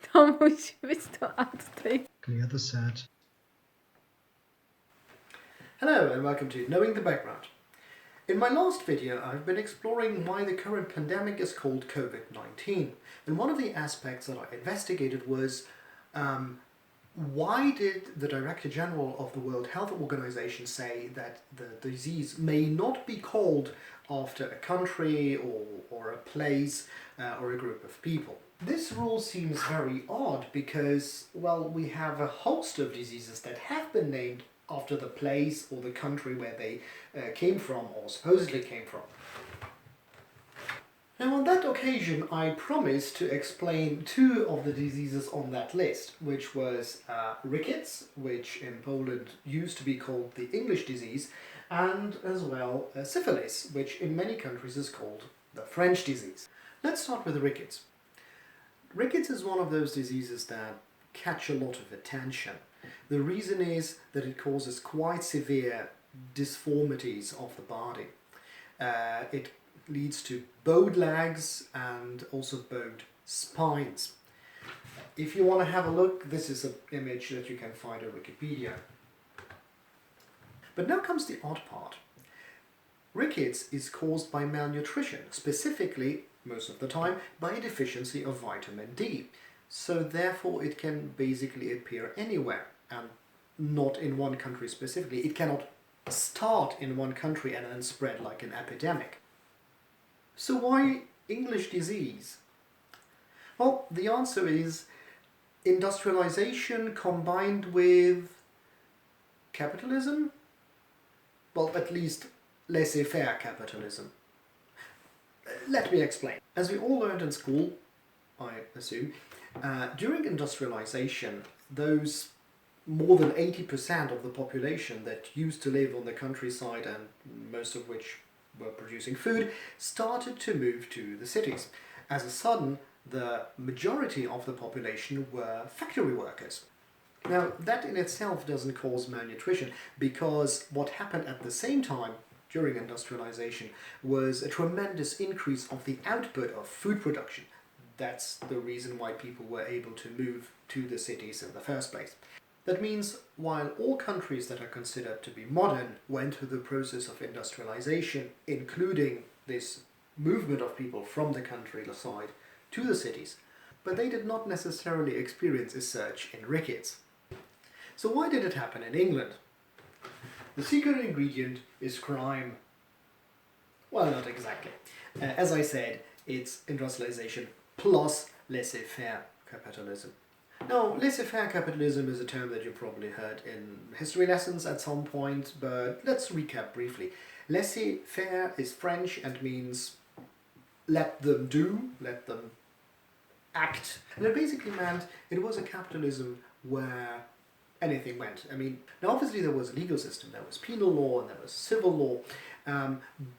To musi być to ad tutaj. Clear the set. Hello and welcome to Knowing the Background. In my last video I've been exploring why the current pandemic is called COVID-19, and one of the aspects that I investigated was why did the Director General of the World Health Organization say that the disease may not be called after a country or a place or a group of people? This rule seems very odd because, well, we have a host of diseases that have been named after the place or the country where they came from or supposedly came from. Now on that occasion I promised to explain two of the diseases on that list, which was Rickets, which in Poland used to be called the English disease, and as well Syphilis, which in many countries is called the French disease. Let's start with Rickets. Rickets is one of those diseases that catch a lot of attention. The reason is that it causes quite severe deformities of the body. It leads to bowed legs and also bowed spines. If you want to have a look, this is an image that you can find on Wikipedia. But now comes the odd part. Rickets is caused by malnutrition, specifically, most of the time, by a deficiency of vitamin D. So therefore it can basically appear anywhere and not in one country specifically. It cannot start in one country and then spread like an epidemic. So why English disease? Well, the answer is industrialization combined with capitalism. Well, at least laissez-faire capitalism. Let me explain. As we all learned in school, I assume, during industrialization, those more than 80% of the population that used to live on the countryside and most of which were producing food started to move to the cities. As a sudden, the majority of the population were factory workers. Now, that in itself doesn't cause malnutrition, because what happened at the same time during industrialization was a tremendous increase of the output of food production. That's the reason why people were able to move to the cities in the first place. That means while all countries that are considered to be modern went through the process of industrialization, including this movement of people from the countryside to the cities, but they did not necessarily experience a surge in rickets. So why did it happen in England? The secret ingredient is crime. Well, not exactly. As I said, it's industrialization plus laissez-faire capitalism. Now, laissez-faire capitalism is a term that you probably heard in history lessons at some point, but let's recap briefly. Laissez-faire is French and means let them do, let them act. And it basically meant it was a capitalism where anything went. I mean, now obviously there was a legal system, there was penal law and there was civil law,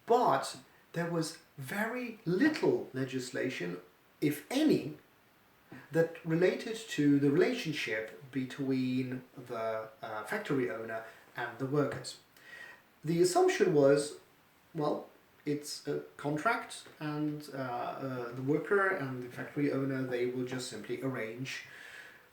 but there was very little legislation, if any, that related to the relationship between the factory owner and the workers. The assumption was, well, it's a contract and the worker and the factory owner, they will just simply arrange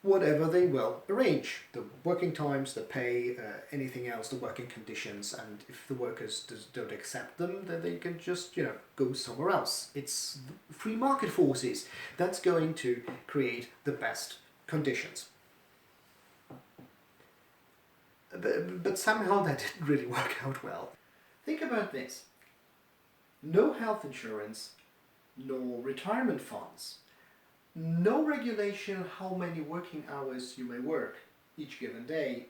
whatever they will arrange. The working times, the pay, anything else, the working conditions, and if the workers don't accept them, then they can just, go somewhere else. It's free market forces that's going to create the best conditions. But somehow that didn't really work out well. Think about this. No health insurance, no retirement funds, no regulation how many working hours you may work each given day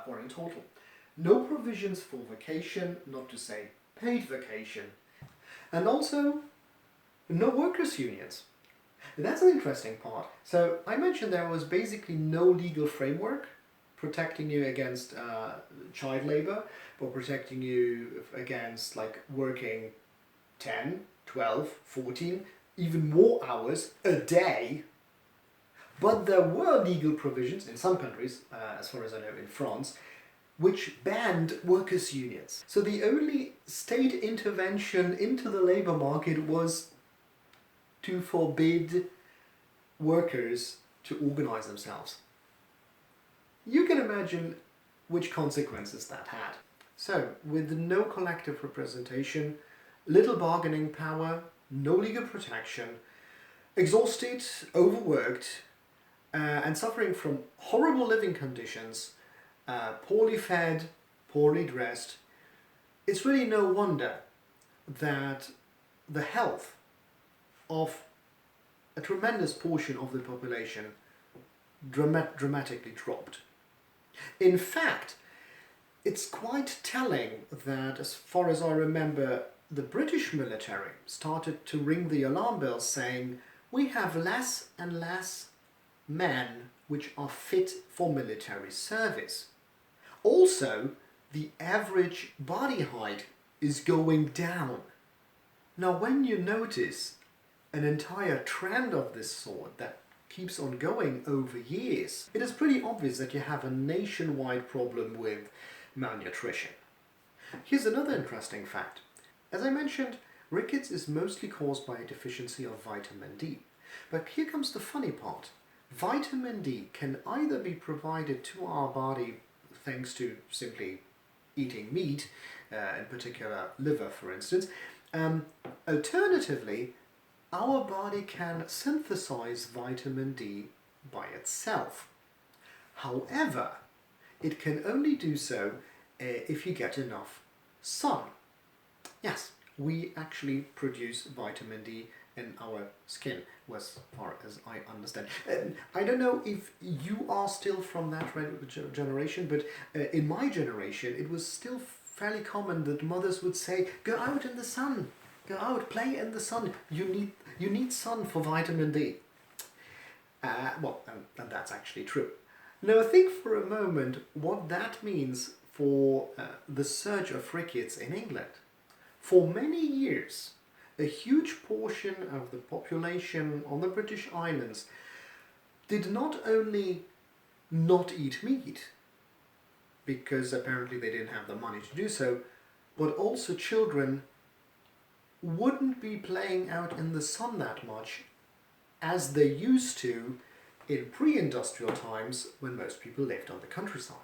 or in total. No provisions for vacation, not to say paid vacation. And also no workers' unions. That's an interesting part. So I mentioned there was basically no legal framework protecting you against child labor or protecting you against like working 10, 12, 14, even more hours a day. But there were legal provisions in some countries, as far as I know in France, which banned workers' unions. So the only state intervention into the labour market was to forbid workers to organize themselves. You can imagine which consequences that had. So, with no collective representation, little bargaining power, no legal protection, exhausted, overworked, and suffering from horrible living conditions, poorly fed, poorly dressed, it's really no wonder that the health of a tremendous portion of the population dramatically dropped. In fact, it's quite telling that, as far as I remember, the British military started to ring the alarm bells saying, we have less and less men which are fit for military service. Also, the average body height is going down. Now, when you notice an entire trend of this sort that keeps on going over years, it is pretty obvious that you have a nationwide problem with malnutrition. Here's another interesting fact. As I mentioned, rickets is mostly caused by a deficiency of vitamin D. But here comes the funny part. Vitamin D can either be provided to our body thanks to simply eating meat, in particular liver for instance. Alternatively, our body can synthesize vitamin D by itself. However, it can only do so if you get enough sun. Yes, we actually produce vitamin D in our skin, as far as I understand. I don't know if you are still from that generation, but in my generation it was still fairly common that mothers would say, go out in the sun, go out, play in the sun, you need sun for vitamin D. And that's actually true. Now think for a moment what that means for the surge of rickets in England. For many years, a huge portion of the population on the British Islands did not only not eat meat, because apparently they didn't have the money to do so, but also children wouldn't be playing out in the sun that much as they used to in pre-industrial times when most people lived on the countryside.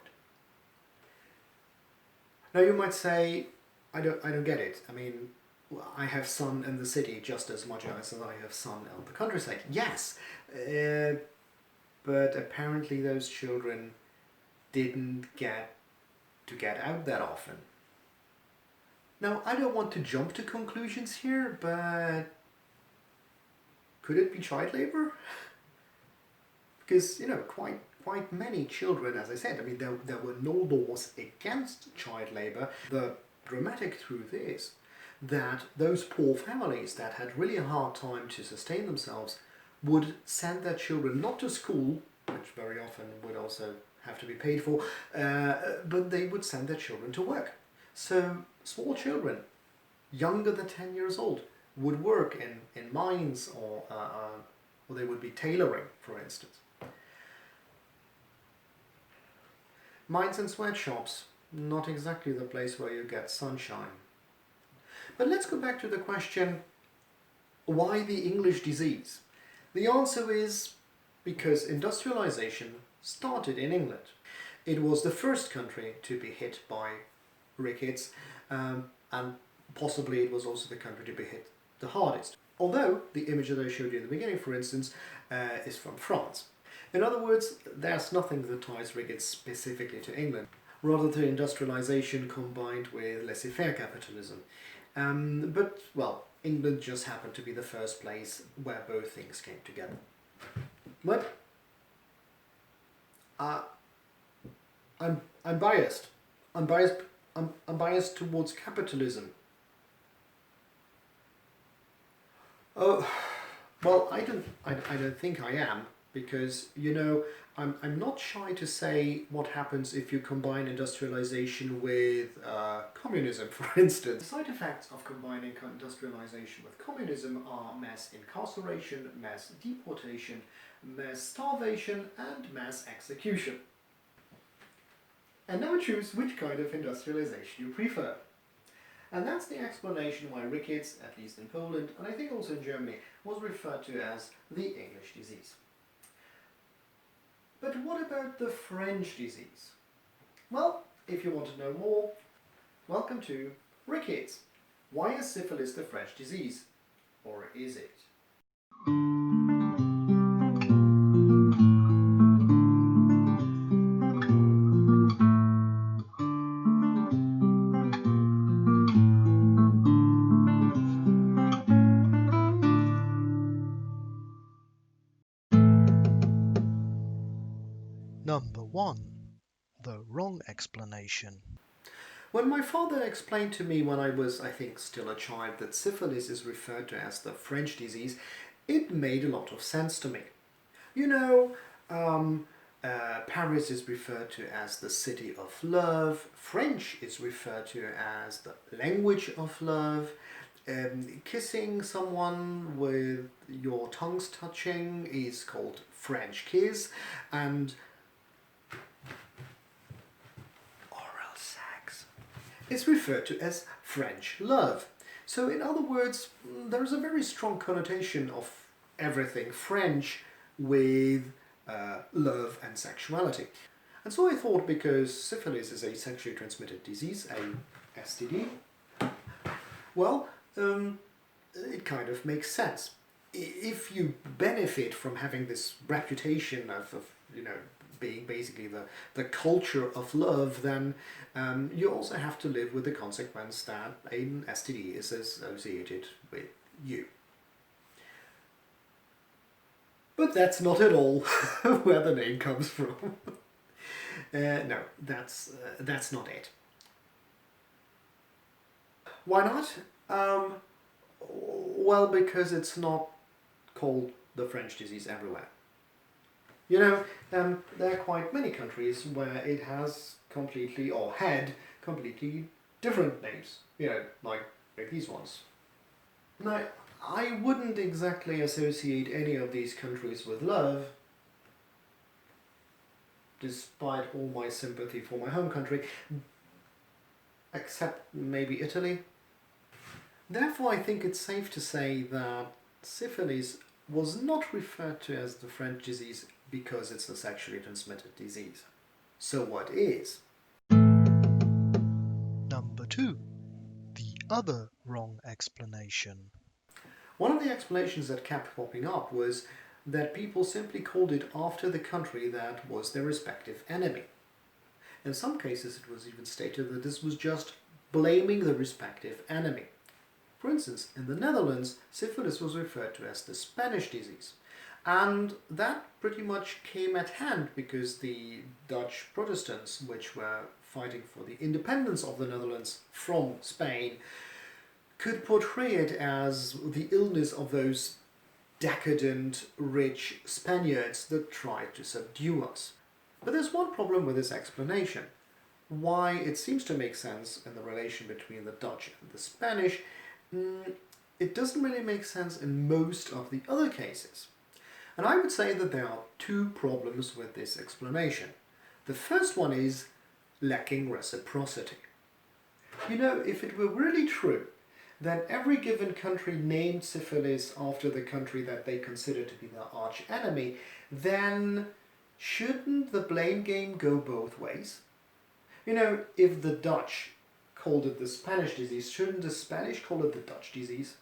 Now you might say, I don't get it. I mean, I have sun in the city just as much as I have sun on the countryside. Yes, but apparently those children didn't get to get out that often. Now, I don't want to jump to conclusions here, but could it be child labor? Because, you know, quite many children, as I said, I mean, there were no laws against child labor. The dramatic truth is that those poor families that had really a hard time to sustain themselves would send their children not to school, which very often would also have to be paid for, but they would send their children to work. So small children, younger than 10 years old, would work in mines or they would be tailoring, for instance. Mines and sweatshops, not exactly the place where you get sunshine. But let's go back to the question, why the English disease? The answer is because industrialization started in England. It was the first country to be hit by rickets, and possibly it was also the country to be hit the hardest. Although the image that I showed you in the beginning, for instance, is from France. In other words, there's nothing that ties rickets specifically to England, rather to industrialization combined with laissez-faire capitalism. But, well, England just happened to be the first place where both things came together. But I'm biased. I'm biased towards capitalism. Oh, well, I don't think I am, because, you know, I'm not shy to say what happens if you combine industrialization with communism, for instance. The side effects of combining industrialization with communism are mass incarceration, mass deportation, mass starvation, and mass execution. And now choose which kind of industrialization you prefer. And that's the explanation why rickets, at least in Poland, and I think also in Germany, was referred to as the English disease. But what about the French disease? Well, if you want to know more, welcome to Rickets. Why is syphilis the French disease? Or is it? Number 1. The wrong explanation. When my father explained to me when I was, I think, still a child that syphilis is referred to as the French disease, it made a lot of sense to me. You know, Paris is referred to as the city of love, French is referred to as the language of love, kissing someone with your tongues touching is called French kiss, and oral sex is referred to as French love. So in other words, there is a very strong connotation of everything French with love and sexuality. And so I thought, because syphilis is a sexually transmitted disease, a STD, well, it kind of makes sense. If you benefit from having this reputation of you know, being basically the culture of love, then you also have to live with the consequence that an STD is associated with you. But that's not at all where the name comes from. No, that's not it. Why not? Well, because it's not called the French disease everywhere. You know, there are quite many countries where it has completely, or had completely different names. You know, like these ones. Now, I wouldn't exactly associate any of these countries with love, despite all my sympathy for my home country, except maybe Italy. Therefore, I think it's safe to say that syphilis was not referred to as the French disease because it's a sexually transmitted disease. So what is? Number 2. The other wrong explanation. One of the explanations that kept popping up was that people simply called it after the country that was their respective enemy. In some cases, it was even stated that this was just blaming the respective enemy. For instance, in the Netherlands, syphilis was referred to as the Spanish disease. And that pretty much came at hand because the Dutch Protestants, which were fighting for the independence of the Netherlands from Spain, could portray it as the illness of those decadent, rich Spaniards that tried to subdue us. But there's one problem with this explanation. Why it seems to make sense in the relation between the Dutch and the Spanish, it doesn't really make sense in most of the other cases. And I would say that there are two problems with this explanation. The first one is lacking reciprocity. You know, if it were really true that every given country named syphilis after the country that they consider to be their arch enemy, then shouldn't the blame game go both ways? You know, if the Dutch called it the Spanish disease, shouldn't the Spanish call it the Dutch disease?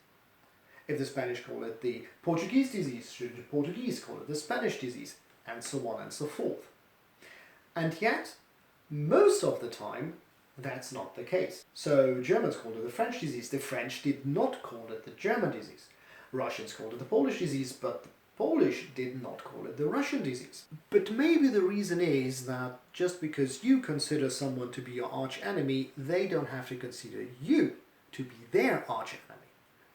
If the Spanish call it the Portuguese disease, shouldn't the Portuguese call it the Spanish disease? And so on and so forth. And yet, most of the time, that's not the case. So Germans called it the French disease. The French did not call it the German disease. Russians called it the Polish disease, but the Polish did not call it the Russian disease. But maybe the reason is that just because you consider someone to be your arch enemy, they don't have to consider you to be their arch enemy.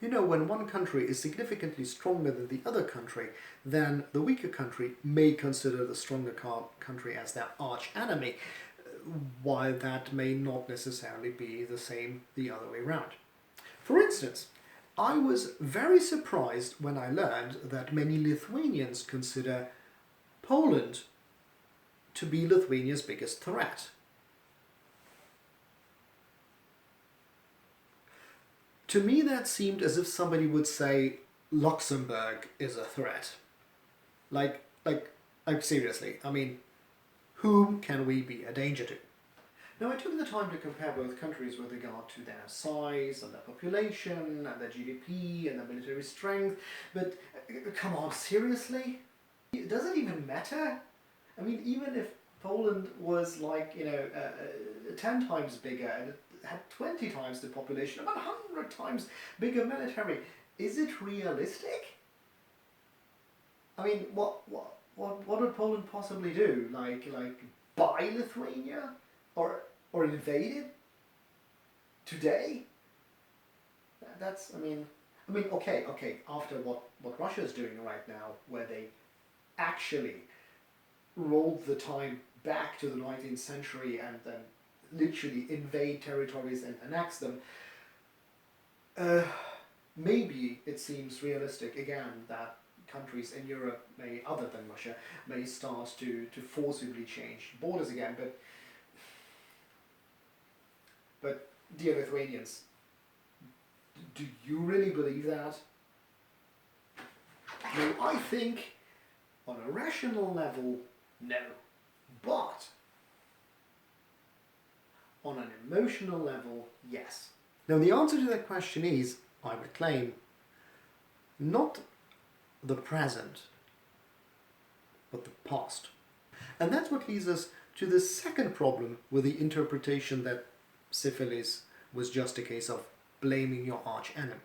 You know, when one country is significantly stronger than the other country, then the weaker country may consider the stronger country as their arch enemy, while that may not necessarily be the same the other way around. For instance, I was very surprised when I learned that many Lithuanians consider Poland to be Lithuania's biggest threat. To me, that seemed as if somebody would say Luxembourg is a threat. Like Like, seriously, I mean, whom can we be a danger to? Now, I took the time to compare both countries with regard to their size and their population and their GDP and their military strength, but come on, seriously? Does it even matter? I mean, even if Poland was like, 10 times bigger and it had 20 times the population, about 100 times bigger military, is it realistic? I mean, what would Poland possibly do? Like buy Lithuania? Or invade it? Today? That's, okay, after what Russia's doing right now, where they actually rolled the time back to the 19th century and then literally invade territories and annex them, maybe it seems realistic again that countries in Europe may, other than Russia, may start to forcibly change borders again, but dear Lithuanians, do you really believe that? No, I think on a rational level, no. But on an emotional level, yes. Now the answer to that question is, I would claim, not the present, but the past. And that's what leads us to the second problem with the interpretation that syphilis was just a case of blaming your arch enemy.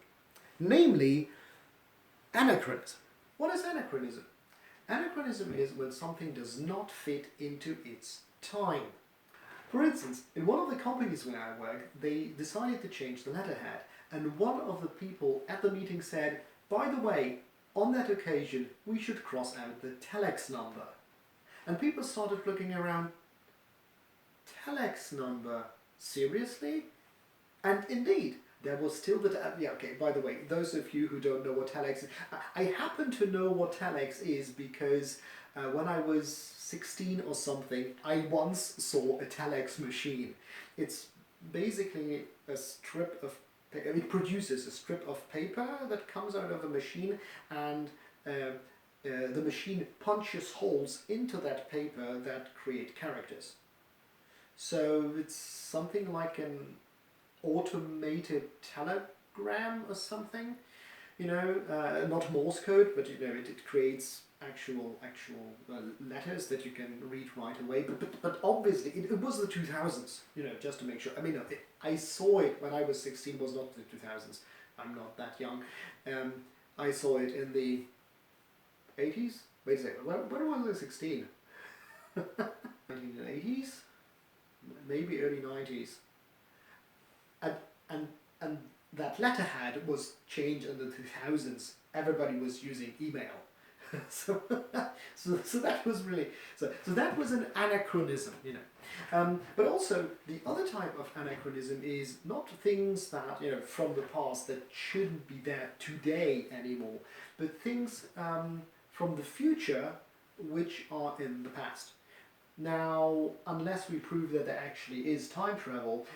Namely, anachronism. What is anachronism? Anachronism is when something does not fit into its time. For instance, in one of the companies where I worked, they decided to change the letterhead, and one of the people at the meeting said, by the way, on that occasion, we should cross out the telex number. And people started looking around, telex number? Seriously? And indeed, there was still the... by the way, those of you who don't know what telex is, I happen to know what telex is because when I was 16 or something, I once saw a telex machine. It's basically a strip of... It produces a strip of paper that comes out of a machine, and the machine punches holes into that paper that create characters. So it's something like an automated telegram or something, not Morse code, but it creates actual letters that you can read right away. But obviously it was the 2000s, just to make sure. I saw it when I was 16, was not the 2000s. I'm not that young. I saw it in the 80s. Wait a second. When was I 16? 1980s. Maybe early 90s, and that letterhead was changed in the 2000s. Everybody was using email, so that was really so that was an anachronism, But also the other type of anachronism is not things that from the past that shouldn't be there today anymore, but things from the future which are in the past. Now, unless we prove that there actually is time travel,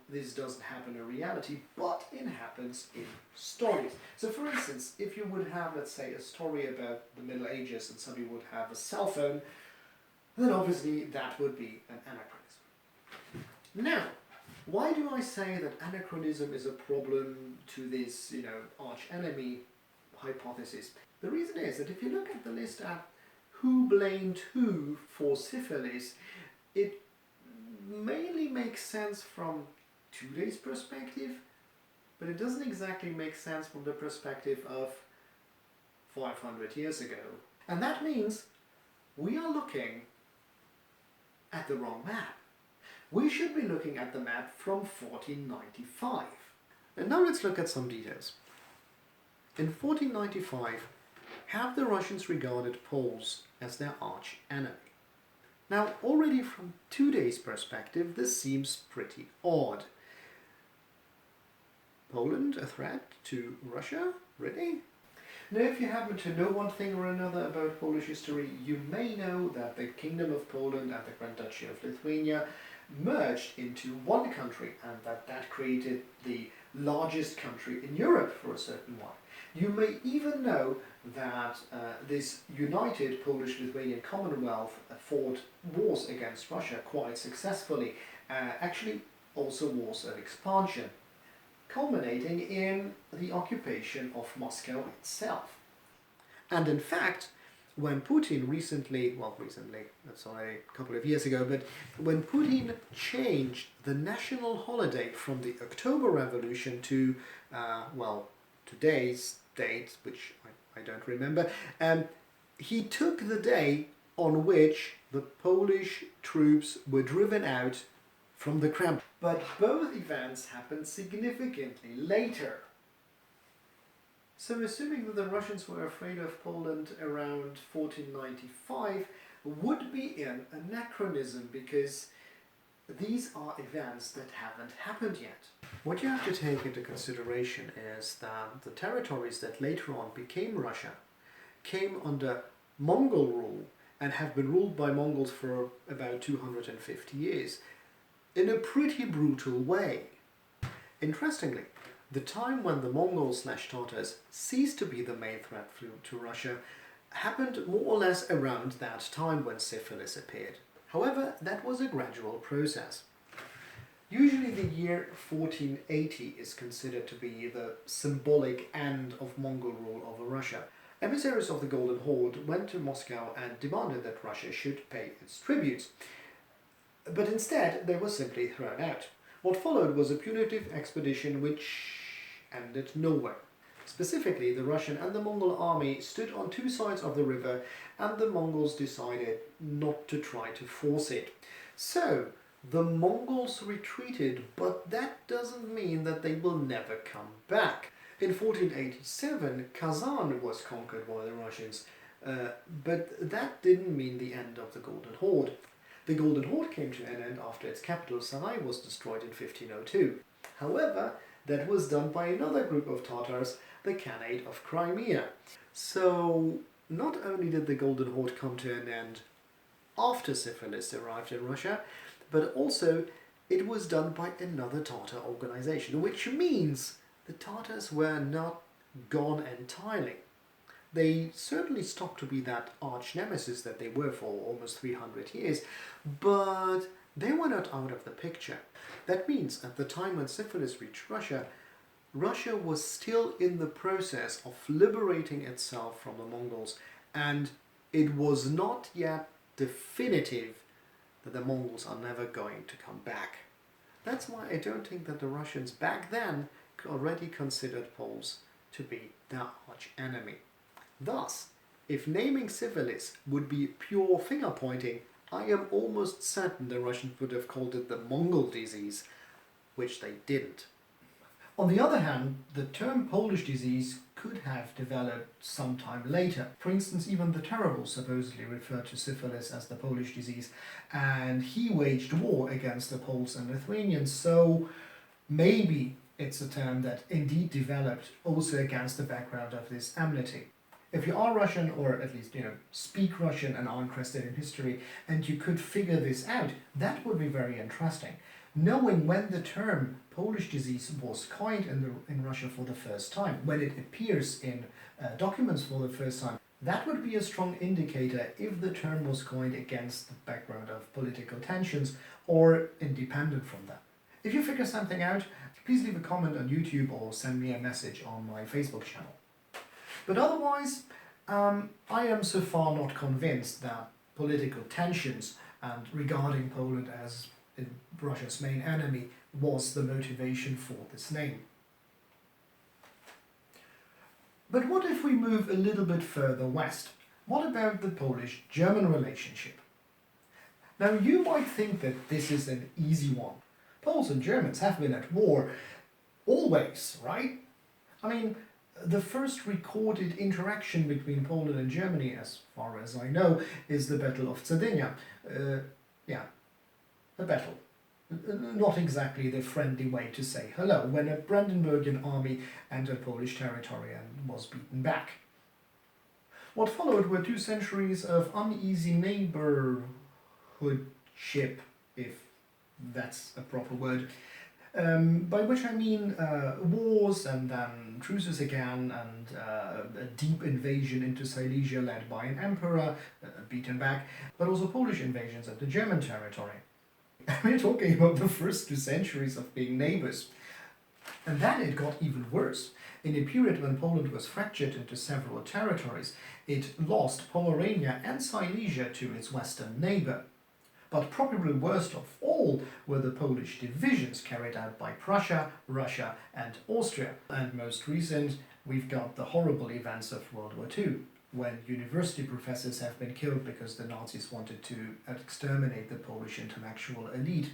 this doesn't happen in reality, but it happens in stories. So for instance, if you would have, let's say, a story about the Middle Ages and somebody would have a cell phone, then obviously that would be an anachronism. Now, why do I say that anachronism is a problem to this, arch-enemy hypothesis? The reason is that if you look at the list at who blamed who for syphilis, it mainly makes sense from today's perspective, but it doesn't exactly make sense from the perspective of 500 years ago. And that means we are looking at the wrong map. We should be looking at the map from 1495. And now let's look at some details. In 1495, have the Russians regarded Poles as their arch enemy? Now, already from today's perspective, this seems pretty odd. Poland a threat to Russia? Really? Now, if you happen to know one thing or another about Polish history, you may know that the Kingdom of Poland and the Grand Duchy of Lithuania merged into one country, and that created the largest country in Europe for a certain while. You may even know that this united Polish-Lithuanian Commonwealth fought wars against Russia quite successfully, actually also wars of expansion, culminating in the occupation of Moscow itself. And in fact, when Putin recently, that's only a couple of years ago, but when Putin changed the national holiday from the October Revolution to, today's date, which I don't remember, he took the day on which the Polish troops were driven out from the Kremlin. But both events happened significantly later. So assuming that the Russians were afraid of Poland around 1495 would be an anachronism, because these are events that haven't happened yet. What you have to take into consideration is that the territories that later on became Russia came under Mongol rule and have been ruled by Mongols for about 250 years in a pretty brutal way. Interestingly, the time when the Mongols/Tatars ceased to be the main threat to Russia happened more or less around that time when syphilis appeared. However, that was a gradual process. Usually the year 1480 is considered to be the symbolic end of Mongol rule over Russia. Emissaries of the Golden Horde went to Moscow and demanded that Russia should pay its tributes. But instead, they were simply thrown out. What followed was a punitive expedition which ended nowhere. Specifically, the Russian and the Mongol army stood on two sides of the river, and the Mongols decided not to try to force it. So, the Mongols retreated, but that doesn't mean that they will never come back. In 1487, Kazan was conquered by the Russians, but that didn't mean the end of the Golden Horde. The Golden Horde came to an end after its capital, Sarai, was destroyed in 1502. However, that was done by another group of Tatars, the Khanate of Crimea. So, not only did the Golden Horde come to an end after syphilis arrived in Russia, but also it was done by another Tatar organization, which means the Tatars were not gone entirely. They certainly stopped to be that arch-nemesis that they were for almost 300 years, but they were not out of the picture. That means at the time when syphilis reached Russia, Russia was still in the process of liberating itself from the Mongols, and it was not yet definitive that the Mongols are never going to come back. That's why I don't think that the Russians back then already considered Poles to be their arch enemy. Thus, if naming syphilis would be pure finger-pointing, I am almost certain the Russians would have called it the Mongol disease, which they didn't. On the other hand, the term Polish disease could have developed sometime later. For instance, even the Terrible supposedly referred to syphilis as the Polish disease, and he waged war against the Poles and Lithuanians, so maybe it's a term that indeed developed also against the background of this enmity. If you are Russian, or at least speak Russian and are interested in history, and you could figure this out, that would be very interesting. Knowing when the term Polish disease was coined in Russia for the first time, when it appears in documents for the first time, that would be a strong indicator if the term was coined against the background of political tensions or independent from that. If you figure something out, please leave a comment on YouTube or send me a message on my Facebook channel. But otherwise, I am so far not convinced that political tensions and regarding Poland as Russia's main enemy was the motivation for this name. But what if we move a little bit further west? What about the Polish-German relationship? Now you might think that this is an easy one. Poles and Germans have been at war always, right? I mean, the first recorded interaction between Poland and Germany, as far as I know, is the Battle of Cedynia. A battle. Not exactly the friendly way to say hello, when a Brandenburgian army entered Polish territory and was beaten back. What followed were 2 centuries of uneasy neighborhoodship, if that's a proper word. by which I mean wars and then truces again and a deep invasion into Silesia led by an emperor, beaten back, but also Polish invasions of the German territory. We're talking about the first 2 centuries of being neighbors. And then it got even worse. In a period when Poland was fractured into several territories, it lost Pomerania and Silesia to its western neighbor. But probably worst of all were the Polish divisions carried out by Prussia, Russia and Austria. And most recent, we've got the horrible events of World War II, when university professors have been killed because the Nazis wanted to exterminate the Polish intellectual elite.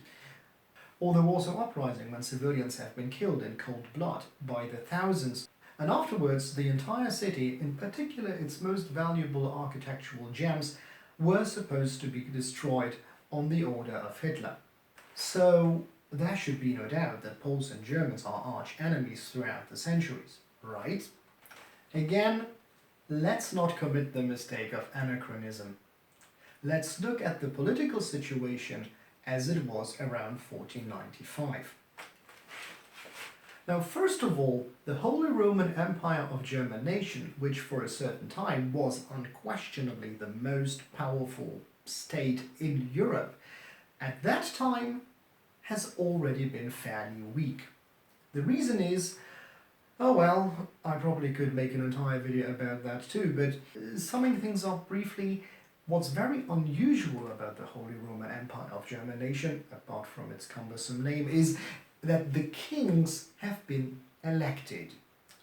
Or the Warsaw Uprising, when civilians have been killed in cold blood by the thousands. And afterwards, the entire city, in particular its most valuable architectural gems, were supposed to be destroyed on the order of Hitler. So there should be no doubt that Poles and Germans are arch enemies throughout the centuries, right? Again, let's not commit the mistake of anachronism. Let's look at the political situation as it was around 1495. Now, first of all, the Holy Roman Empire of German nation, which for a certain time was unquestionably the most powerful state in Europe, at that time has already been fairly weak. The reason is, oh well, I probably could make an entire video about that too, but summing things up briefly, what's very unusual about the Holy Roman Empire of German nation, apart from its cumbersome name, is that the kings have been elected.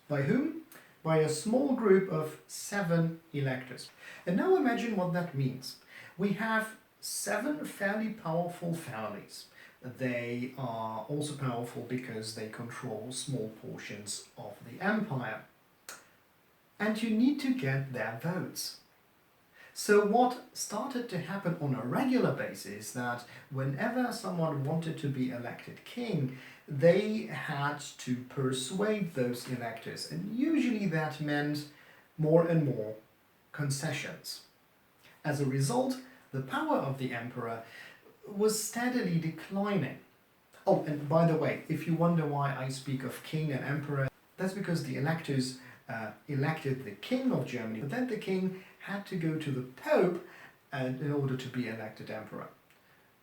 By whom? By a small group of 7 electors. And now imagine what that means. We have 7 fairly powerful families. They are also powerful because they control small portions of the empire. And you need to get their votes. So what started to happen on a regular basis is that whenever someone wanted to be elected king, they had to persuade those electors, and usually that meant more and more concessions. As a result, the power of the emperor was steadily declining. Oh, and by the way, if you wonder why I speak of king and emperor, that's because the electors elected the king of Germany, but then the king had to go to the Pope in order to be elected emperor.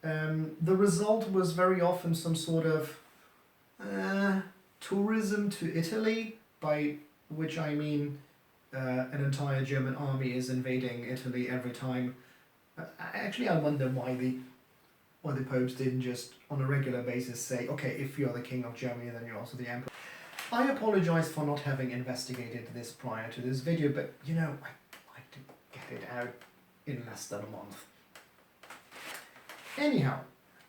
The result was very often some sort of tourism to Italy, by which I mean an entire German army is invading Italy every time. Actually, I wonder why the popes didn't just on a regular basis say, okay, if you're the king of Germany, then you're also the emperor. I apologize for not having investigated this prior to this video, but you know, I like to get it out in less than a month. Anyhow,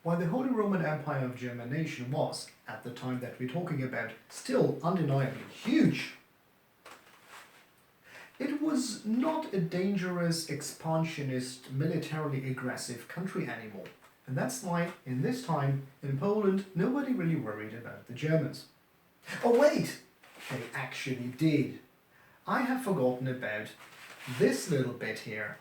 while the Holy Roman Empire of German nation was, at the time that we're talking about, still undeniably huge, it was not a dangerous, expansionist, militarily aggressive country anymore. And that's why, in this time, in Poland, nobody really worried about the Germans. Oh wait! They actually did. I have forgotten about this little bit here.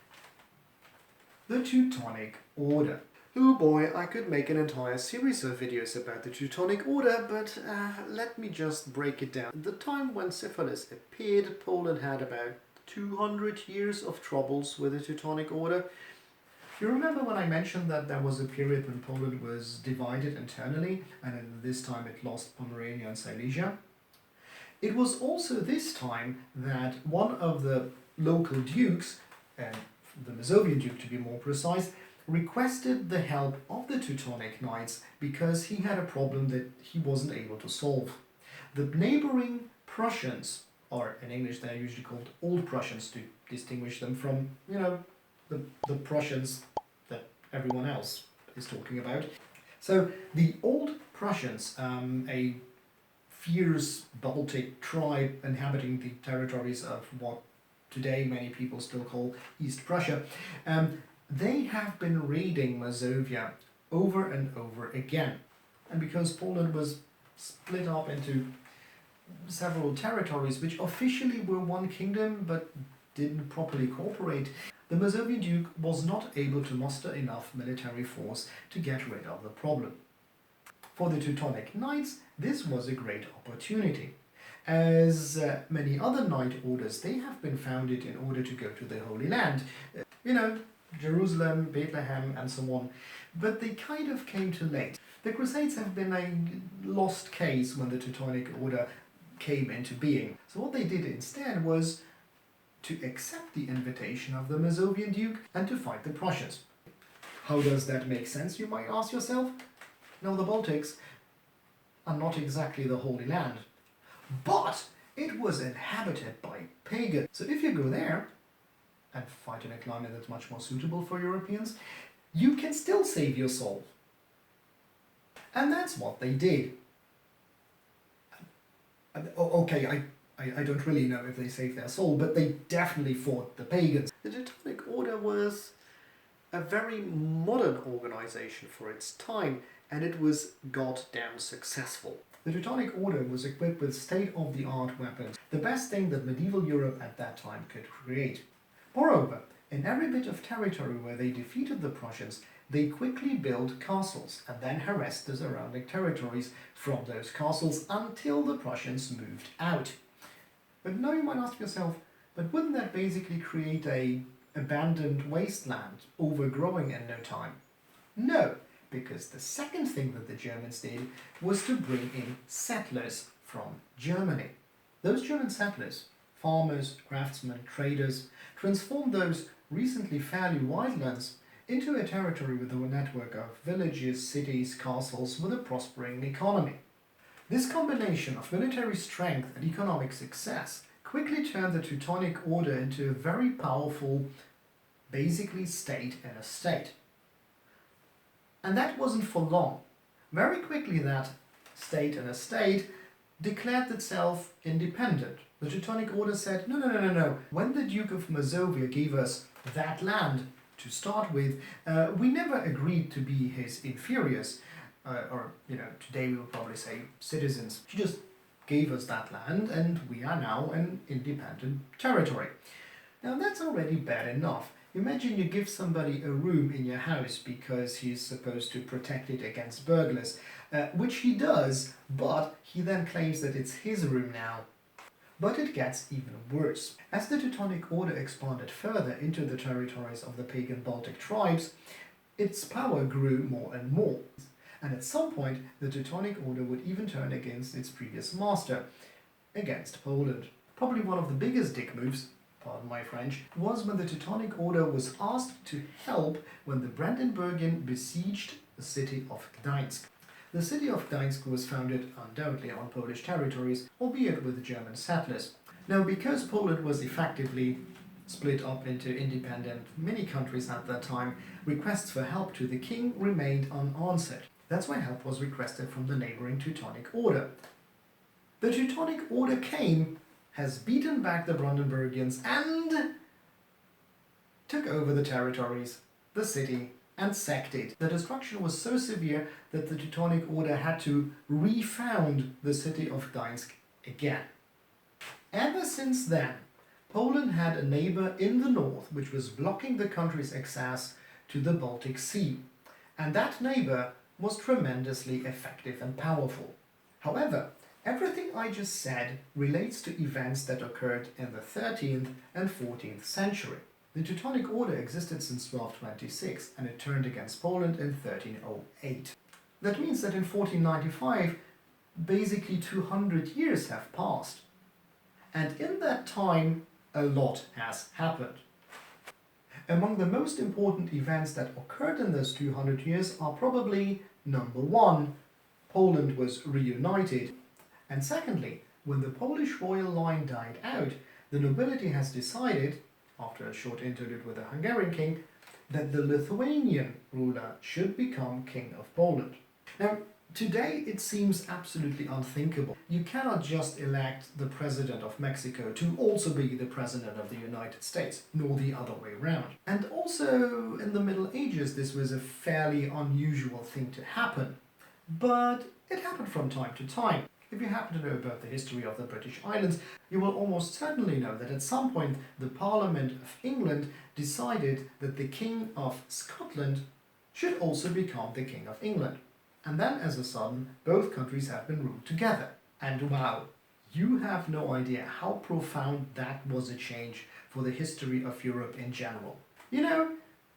The Teutonic Order. Oh boy, I could make an entire series of videos about the Teutonic Order, but let me just break it down. The time when Syphilis appeared, Poland had about 200 years of troubles with the Teutonic Order. You remember when I mentioned that there was a period when Poland was divided internally, and in this time it lost Pomerania and Silesia? It was also this time that one of the local dukes, the Masovian duke to be more precise, requested the help of the Teutonic Knights because he had a problem that he wasn't able to solve. The neighboring Prussians, or in English they're usually called Old Prussians to distinguish them from, you know, the Prussians that everyone else is talking about. So the Old Prussians, a fierce Baltic tribe inhabiting the territories of what today many people still call East Prussia, they have been raiding Masovia over and over again. And because Poland was split up into several territories which officially were one kingdom but didn't properly cooperate, the Masovian Duke was not able to muster enough military force to get rid of the problem. For the Teutonic Knights, this was a great opportunity. As many other knight orders, they have been founded in order to go to the Holy Land. Jerusalem, Bethlehem, and so on. But they kind of came too late. The Crusades have been a lost case when the Teutonic Order came into being. So what they did instead was to accept the invitation of the Masovian Duke and to fight the Prussians. How does that make sense, you might ask yourself? No, the Baltics are not exactly the Holy Land, but it was inhabited by pagans. So if you go there and fight in a climate that's much more suitable for Europeans, you can still save your soul. And that's what they did. Okay, I don't really know if they saved their soul, but they definitely fought the pagans. The Teutonic Order was a very modern organization for its time, and it was goddamn successful. The Teutonic Order was equipped with state-of-the-art weapons, the best thing that medieval Europe at that time could create. Moreover, in every bit of territory where they defeated the Prussians, they quickly built castles and then harassed the surrounding territories from those castles until the Prussians moved out. But now you might ask yourself, but wouldn't that basically create an abandoned wasteland, overgrowing in no time? No, because the second thing that the Germans did was to bring in settlers from Germany. Those German settlers, farmers, craftsmen, traders, transformed those recently fairly wild lands into a territory with a network of villages, cities, castles with a prospering economy. This combination of military strength and economic success quickly turned the Teutonic Order into a very powerful, basically state in a state. And that wasn't for long. Very quickly that state in a state declared itself independent. The Teutonic Order said, no. When the Duke of Masovia gave us that land to start with, we never agreed to be his inferiors, today we would probably say citizens. He just gave us that land and we are now an independent territory. Now that's already bad enough. Imagine you give somebody a room in your house because he's supposed to protect it against burglars, which he does, but he then claims that it's his room now. But it gets even worse. As the Teutonic Order expanded further into the territories of the pagan Baltic tribes, its power grew more and more. And at some point, the Teutonic Order would even turn against its previous master, against Poland. Probably one of the biggest dick moves, pardon my French, was when the Teutonic Order was asked to help when the Brandenburgian besieged the city of Gdańsk. The city of Gdańsk was founded undoubtedly on Polish territories, albeit with German settlers. Now, because Poland was effectively split up into independent mini-countries at that time, requests for help to the king remained unanswered. That's why help was requested from the neighboring Teutonic Order. The Teutonic Order came, has beaten back the Brandenburgians and took over the territories, the city, and sacked it. The destruction was so severe that the Teutonic Order had to refound the city of Gdańsk again. Ever since then, Poland had a neighbor in the north which was blocking the country's access to the Baltic Sea, and that neighbor was tremendously effective and powerful. However, everything I just said relates to events that occurred in the 13th and 14th century. The Teutonic Order existed since 1226 and it turned against Poland in 1308. That means that in 1495, basically 200 years have passed. And in that time, a lot has happened. Among the most important events that occurred in those 200 years are probably, number one, Poland was reunited, and secondly, when the Polish royal line died out, the nobility has decided, after a short interlude with the Hungarian king, that the Lithuanian ruler should become king of Poland. Now, today it seems absolutely unthinkable. You cannot just elect the president of Mexico to also be the president of the United States, nor the other way around. And also, in the Middle Ages, this was a fairly unusual thing to happen. But it happened from time to time. If you happen to know about the history of the British Islands, you will almost certainly know that at some point the Parliament of England decided that the King of Scotland should also become the King of England. And then, as a sudden, both countries have been ruled together. And wow, you have no idea how profound that was a change for the history of Europe in general. You know,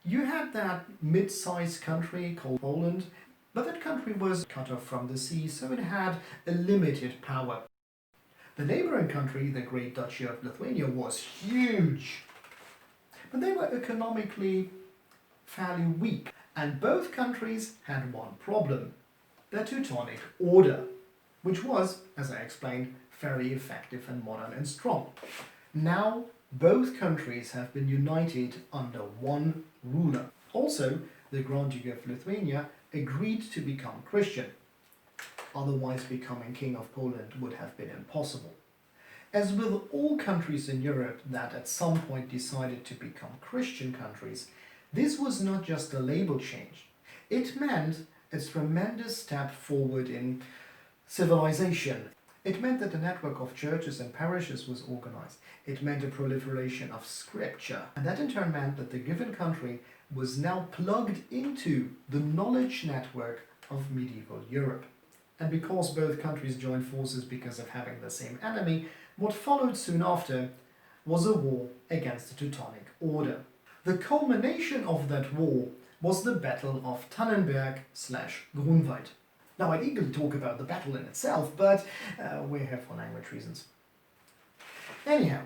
you had that mid-sized country called Poland, but that country was cut off from the sea, so it had a limited power. The neighboring country, the Great Duchy of Lithuania, was huge, but they were economically fairly weak, and both countries had one problem: the Teutonic Order, which was, as I explained, fairly effective and modern and strong. Now, both countries have been united under one ruler. Also, the Grand Duke of Lithuania agreed to become Christian. Otherwise, becoming King of Poland would have been impossible. As with all countries in Europe that at some point decided to become Christian countries, this was not just a label change. It meant a tremendous step forward in civilization. It meant that a network of churches and parishes was organized. It meant a proliferation of scripture. And that in turn meant that the given country was now plugged into the knowledge network of medieval Europe. And because both countries joined forces because of having the same enemy, what followed soon after was a war against the Teutonic Order. The culmination of that war was the Battle of Tannenberg/Grunwald. Now, I'd eagerly talk about the battle in itself, but we're here for language reasons. Anyhow,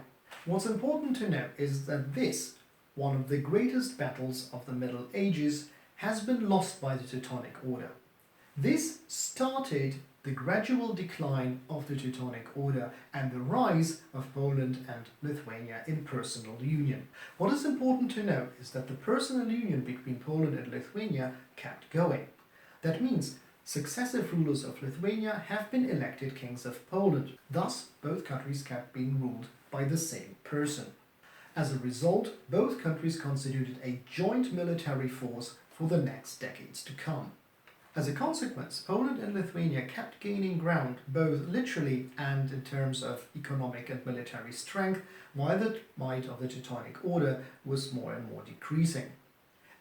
what's important to know is that this, one of the greatest battles of the Middle Ages, has been lost by the Teutonic Order. This started the gradual decline of the Teutonic Order and the rise of Poland and Lithuania in personal union. What is important to know is that the personal union between Poland and Lithuania kept going. That means successive rulers of Lithuania have been elected kings of Poland. Thus, both countries kept being ruled by the same person. As a result, both countries constituted a joint military force for the next decades to come. As a consequence, Poland and Lithuania kept gaining ground, both literally and in terms of economic and military strength, while the might of the Teutonic Order was more and more decreasing.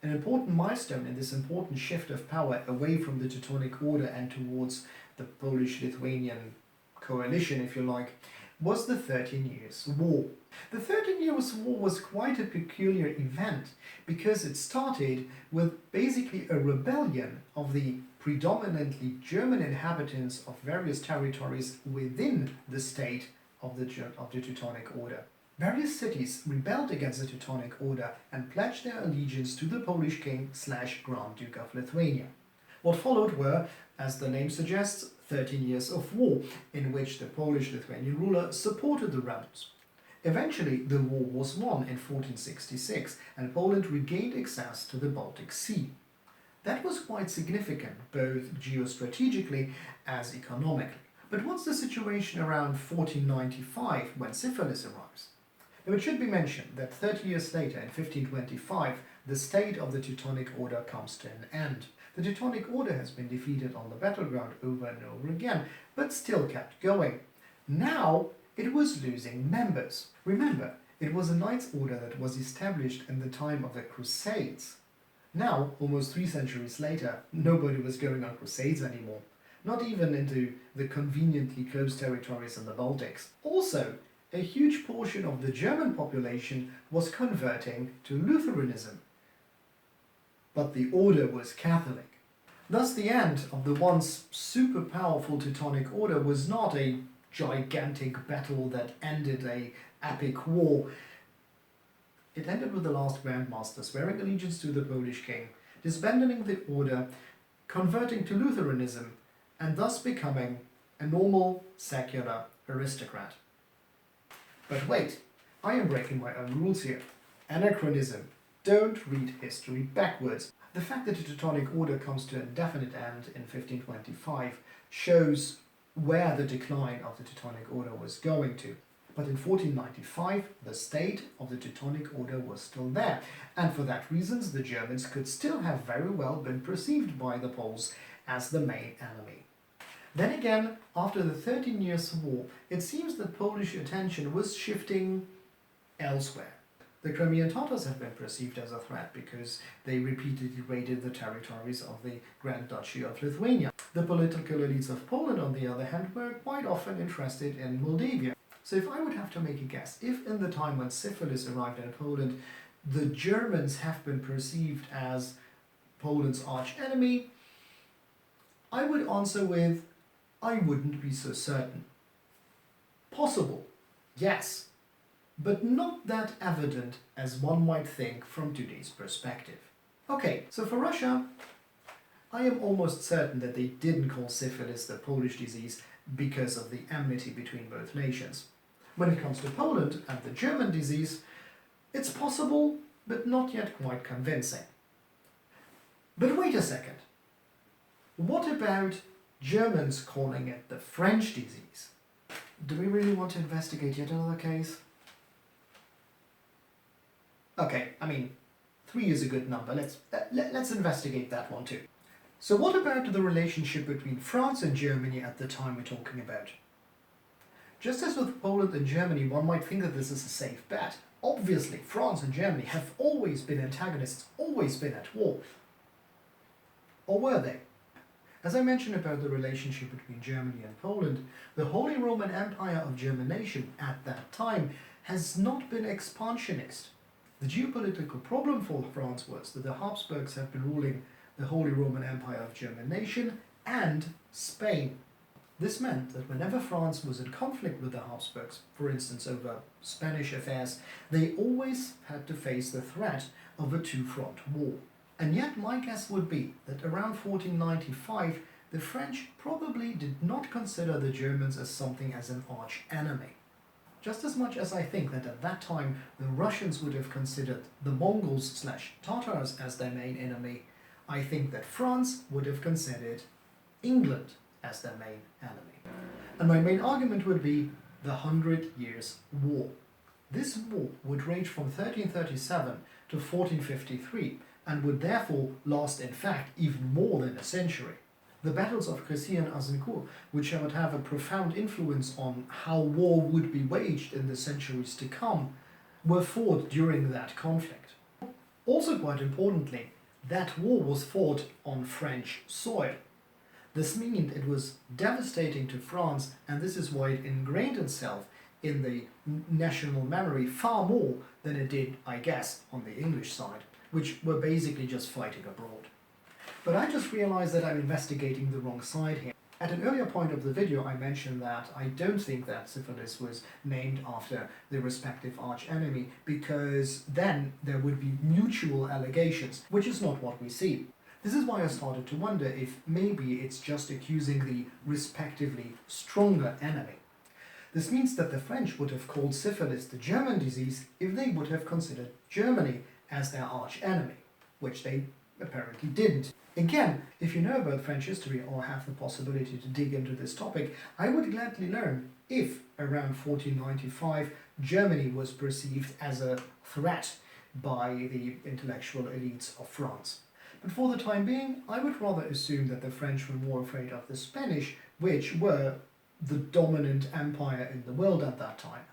An important milestone in this important shift of power away from the Teutonic Order and towards the Polish-Lithuanian coalition, if you like, was the 13 Years' War. The 13 Years' War was quite a peculiar event because it started with basically a rebellion of the predominantly German inhabitants of various territories within the state of the Teutonic Order. Various cities rebelled against the Teutonic Order and pledged their allegiance to the Polish king/Grand Duke of Lithuania. What followed were, as the name suggests, 13 years of war, in which the Polish-Lithuanian ruler supported the rebels. Eventually, the war was won in 1466, and Poland regained access to the Baltic Sea. That was quite significant, both geostrategically as economically. But what's the situation around 1495, when Syphilis arrives? Now, it should be mentioned that 30 years later, in 1525, the state of the Teutonic Order comes to an end. The Teutonic Order has been defeated on the battleground over and over again, but still kept going. Now, it was losing members. Remember, it was a Knights' Order that was established in the time of the Crusades. Now, almost 3 centuries later, nobody was going on crusades anymore. Not even into the conveniently close territories in the Baltics. Also, a huge portion of the German population was converting to Lutheranism. But the order was Catholic. Thus, the end of the once super powerful Teutonic Order was not a gigantic battle that ended an epic war. It ended with the last Grand Master swearing allegiance to the Polish king, disbanding the order, converting to Lutheranism, and thus becoming a normal, secular aristocrat. But wait, I am breaking my own rules here. Anachronism. Don't read history backwards. The fact that the Teutonic Order comes to a definite end in 1525 shows where the decline of the Teutonic Order was going to. But in 1495, the state of the Teutonic Order was still there, and for that reasons the Germans could still have very well been perceived by the Poles as the main enemy. Then again, after the 13 Years' War, it seems that Polish attention was shifting elsewhere. The Crimean Tatars have been perceived as a threat because they repeatedly raided the territories of the Grand Duchy of Lithuania. The political elites of Poland, on the other hand, were quite often interested in Moldavia. So if I would have to make a guess, if in the time when Syphilis arrived in Poland, the Germans have been perceived as Poland's arch enemy, I would answer with, I wouldn't be so certain. Possible, yes, but not that evident as one might think from today's perspective. Okay, so for Russia, I am almost certain that they didn't call syphilis the Polish disease because of the enmity between both nations. When it comes to Poland and the German disease, it's possible, but not yet quite convincing. But wait a second. What about Germans calling it the French disease? Do we really want to investigate yet another case? Okay, I mean, 3 is a good number. Let's investigate that one too. So what about the relationship between France and Germany at the time we're talking about? Just as with Poland and Germany, one might think that this is a safe bet. Obviously, France and Germany have always been antagonists, always been at war. Or were they? As I mentioned about the relationship between Germany and Poland, the Holy Roman Empire of Germanation at that time has not been expansionist. The geopolitical problem for France was that the Habsburgs have been ruling the Holy Roman Empire of Germanation and Spain. This meant that whenever France was in conflict with the Habsburgs, for instance over Spanish affairs, they always had to face the threat of a two-front war. And yet my guess would be that around 1495 the French probably did not consider the Germans as something as an arch enemy. Just as much as I think that at that time the Russians would have considered the Mongols/Tatars as their main enemy, I think that France would have considered England as their main enemy. And my main argument would be the 100 Years' War. This war would range from 1337 to 1453 and would therefore last in fact even more than a century. The battles of Crécy and Azincourt, which would have a profound influence on how war would be waged in the centuries to come, were fought during that conflict. Also quite importantly, that war was fought on French soil. This meant it was devastating to France, and this is why it ingrained itself in the national memory far more than it did, I guess, on the English side, which were basically just fighting abroad. But I just realized that I'm investigating the wrong side here. At an earlier point of the video I mentioned that I don't think that syphilis was named after the respective arch-enemy because then there would be mutual allegations, which is not what we see. This is why I started to wonder if maybe it's just accusing the respectively stronger enemy. This means that the French would have called syphilis the German disease if they would have considered Germany as their arch-enemy, which they apparently didn't. Again, if you know about French history or have the possibility to dig into this topic, I would gladly learn if, around 1495, Germany was perceived as a threat by the intellectual elites of France. But for the time being, I would rather assume that the French were more afraid of the Spanish, which were the dominant empire in the world at that time.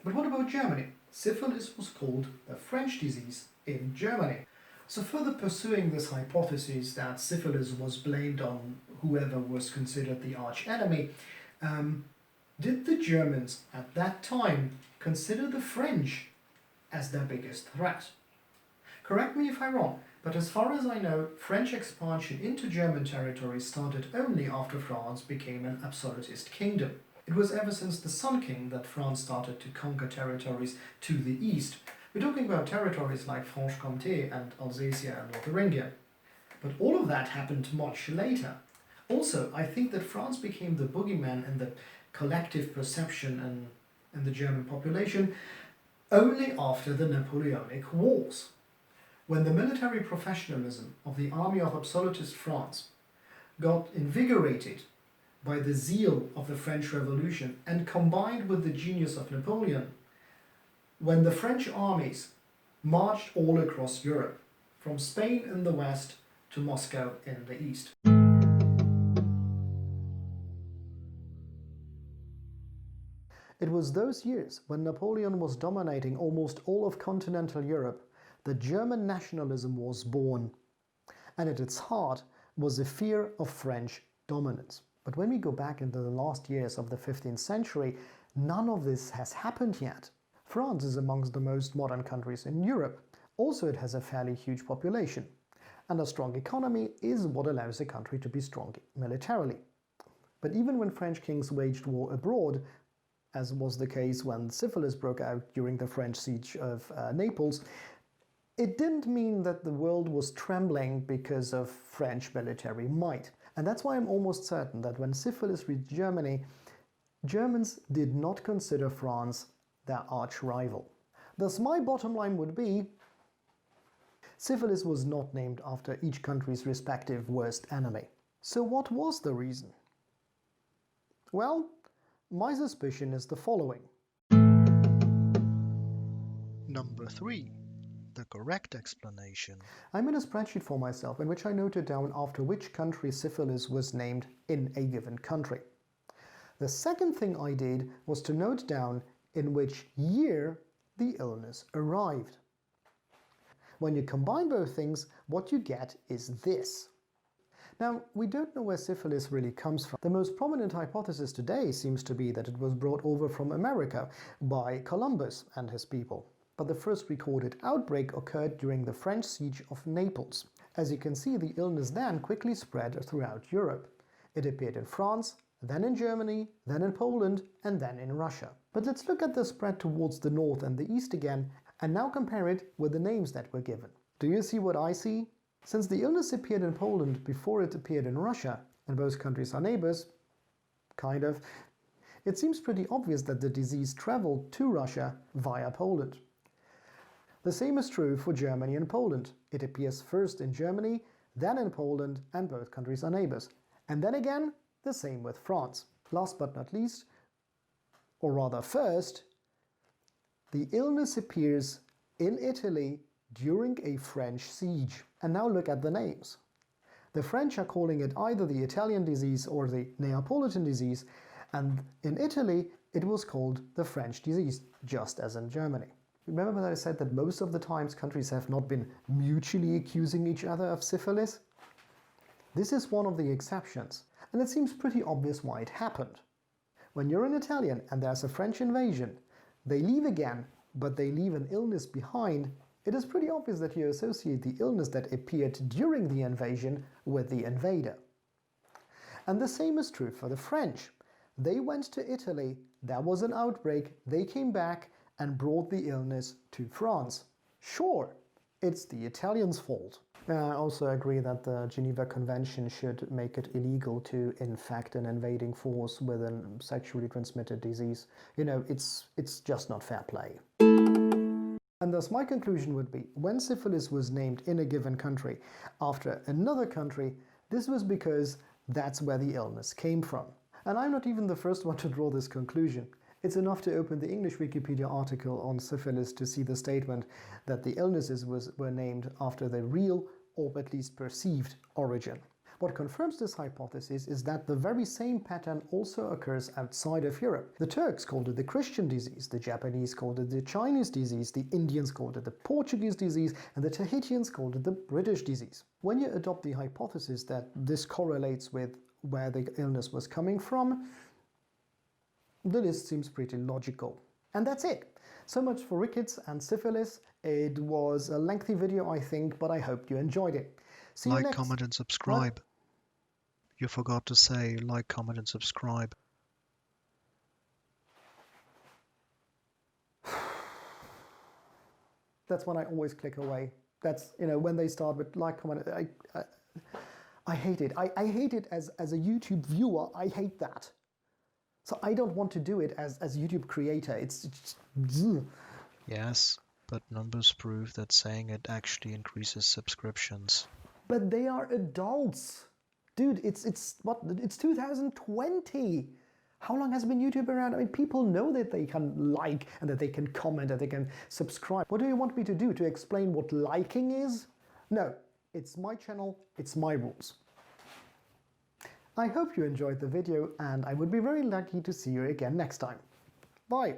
But what about Germany? Syphilis was called the French disease in Germany. So further pursuing this hypothesis that syphilis was blamed on whoever was considered the arch-enemy, did the Germans at that time consider the French as their biggest threat? Correct me if I'm wrong, but as far as I know, French expansion into German territory started only after France became an absolutist kingdom. It was ever since the Sun King that France started to conquer territories to the east. We're talking about territories like Franche-Comté and Alsatia and Lotharingia. But all of that happened much later. Also, I think that France became the boogeyman in the collective perception and the German population only after the Napoleonic Wars, when the military professionalism of the army of absolutist France got invigorated by the zeal of the French Revolution and combined with the genius of Napoleon, when the French armies marched all across Europe, from Spain in the west to Moscow in the east. It was those years when Napoleon was dominating almost all of continental Europe that German nationalism was born, and at its heart was the fear of French dominance. But when we go back into the last years of the 15th century, none of this has happened yet. France is amongst the most modern countries in Europe. Also, it has a fairly huge population, and a strong economy is what allows a country to be strong militarily. But even when French kings waged war abroad, as was the case when syphilis broke out during the French siege of Naples, it didn't mean that the world was trembling because of French military might. And that's why I'm almost certain that when syphilis reached Germany, Germans did not consider France their arch rival. Thus my bottom line would be, syphilis was not named after each country's respective worst enemy. So what was the reason? Well, my suspicion is the following. Number 3. The correct explanation. I made a spreadsheet for myself in which I noted down after which country syphilis was named in a given country. The second thing I did was to note down in which year the illness arrived. When you combine both things, what you get is this. Now, we don't know where syphilis really comes from. The most prominent hypothesis today seems to be that it was brought over from America by Columbus and his people. But the first recorded outbreak occurred during the French siege of Naples. As you can see, the illness then quickly spread throughout Europe. It appeared in France, then in Germany, then in Poland, and then in Russia. But let's look at the spread towards the north and the east again, and now compare it with the names that were given. Do you see what I see? Since the illness appeared in Poland before it appeared in Russia, and both countries are neighbors, kind of, it seems pretty obvious that the disease traveled to Russia via Poland. The same is true for Germany and Poland. It appears first in Germany, then in Poland, and both countries are neighbors. And then again, the same with France. Last but not least, or rather first, the illness appears in Italy during a French siege. And now look at the names. The French are calling it either the Italian disease or the Neapolitan disease, and in Italy it was called the French disease, just as in Germany. Remember that I said that most of the times countries have not been mutually accusing each other of syphilis? This is one of the exceptions, and it seems pretty obvious why it happened. When you're an Italian and there's a French invasion, they leave again, but they leave an illness behind. It is pretty obvious that you associate the illness that appeared during the invasion with the invader. And the same is true for the French. They went to Italy, there was an outbreak, they came back and brought the illness to France. Sure, it's the Italians' fault. I also agree that the Geneva Convention should make it illegal to infect an invading force with a sexually transmitted disease. You know, it's just not fair play. And thus my conclusion would be, when syphilis was named in a given country after another country, this was because that's where the illness came from. And I'm not even the first one to draw this conclusion. It's enough to open the English Wikipedia article on syphilis to see the statement that the illnesses were named after their real, or at least perceived, origin. What confirms this hypothesis is that the very same pattern also occurs outside of Europe. The Turks called it the Christian disease, the Japanese called it the Chinese disease, the Indians called it the Portuguese disease, and the Tahitians called it the British disease. When you adopt the hypothesis that this correlates with where the illness was coming from, the list seems pretty logical. And that's it. So much for rickets and syphilis. It was a lengthy video, I think, but I hope you enjoyed it. See you Like, next. comment and subscribe. You forgot to say like, comment and subscribe. That's when I always click away. That's, you know, when they start with like, comment, I hate it. I hate it as a YouTube viewer. I hate that. So I don't want to do it as a YouTube creator. It's just, Yes, but numbers prove that saying it actually increases subscriptions. but they are adults. Dude, it's 2020. How long has been YouTube around? I mean, people know that they can like and that they can comment and they can subscribe. What do you want me to do? To explain what liking is? No, it's my channel, it's my rules. I hope you enjoyed the video and I would be very lucky to see you again next time. Bye.